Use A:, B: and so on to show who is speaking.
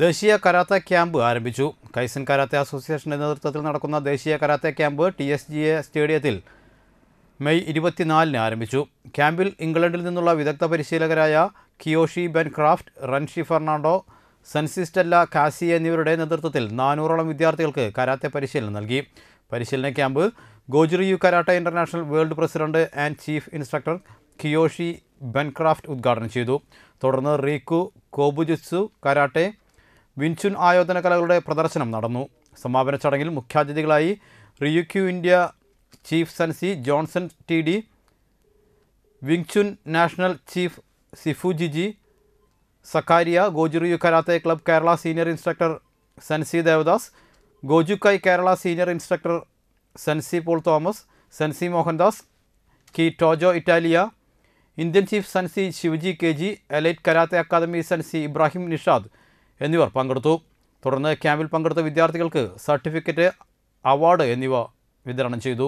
A: ദേശീയ karate camp ആരംഭിച്ചു. Kaizen karate അസോസിയേഷന്റെ നേതൃത്വത്തിൽ നടക്കുന്ന ദേശീയ കരാത്തെ ക്യാമ്പ് TSGA സ്റ്റേഡിയത്തിൽ മെയ് 24-ന് ആരംഭിച്ചു. ക്യാമ്പിൽ ഇംഗ്ലണ്ടിൽ നിന്നുള്ള വിദഗ്ധ പരിശീലകരായ kyoshi Bencraft, renshi Fernando, sensei Stella Casey എന്നിവരുടെ നേതൃത്വത്തിൽ 400ഓളം വിദ്യാർത്ഥികൾക്ക് കരാത്തെ പരിശീലനം നൽകി. പരിശീലന ക്യാമ്പ് Gojuryu karate international world president and chief instructor kyoshi Bencraft ഉദ്ഘാടനം ചെയ്തു. തുടർന്ന് റീക്കു, കോബുജുത്സു, കരാട്ടെ, വിൻചുൻ ആയോധന കലകളുടെ പ്രദർശനം നടന്നു. സമാപന ചടങ്ങിൽ മുഖ്യാതിഥികളായി റിയുക്യു India chief സെൻസി Johnson TD, വിങ്ചുൻ national chief സിഫുജിജി സക്കാരിയ, ഗോജുറിയു karate club Kerala senior instructor സെൻസി Devdas, ഗോജുക്കൈ Kerala senior instructor സെൻസി Paul Thomas, സെൻസി Mohandas, കി Tojo Italia, Indian chief സെൻസി Shivaji KG, elite karate academy സെൻസി Ibrahim Nishad എന്നിവർ പങ്കെടുത്തു. തുടർന്ന് ക്യാമ്പിൽ പങ്കെടുത്ത വിദ്യാർത്ഥികൾക്ക് സർട്ടിഫിക്കറ്റ്, അവാർഡ് എന്നിവ വിതരണം ചെയ്തു.